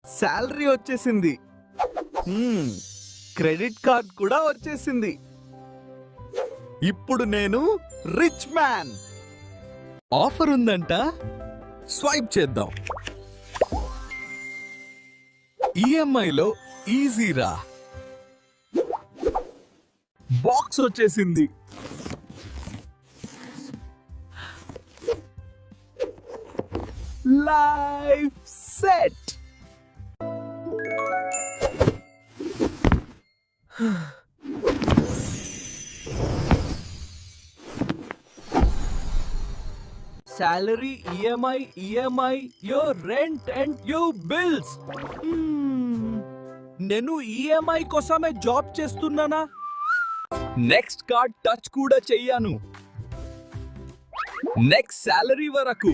Salary వచ్చేసింది. Credit card కూడా వచ్చేసింది. ఇప్పుడు నేను రిచ్ మ్యాన్. ఆఫర్ ఉందంట, స్వైప్ చేద్దాం. ఈఎంఐలో ఈజీరా. బాక్స్ వచ్చేసింది. Life set. Salary, EMI, your rent and your bills. నేను ఈఎంఐ కోసమే జాబ్ చేస్తున్నానా? నెక్స్ట్ కార్డ్ టచ్ కూడా చెయ్యను. నెక్స్ట్ సాలరీ వరకు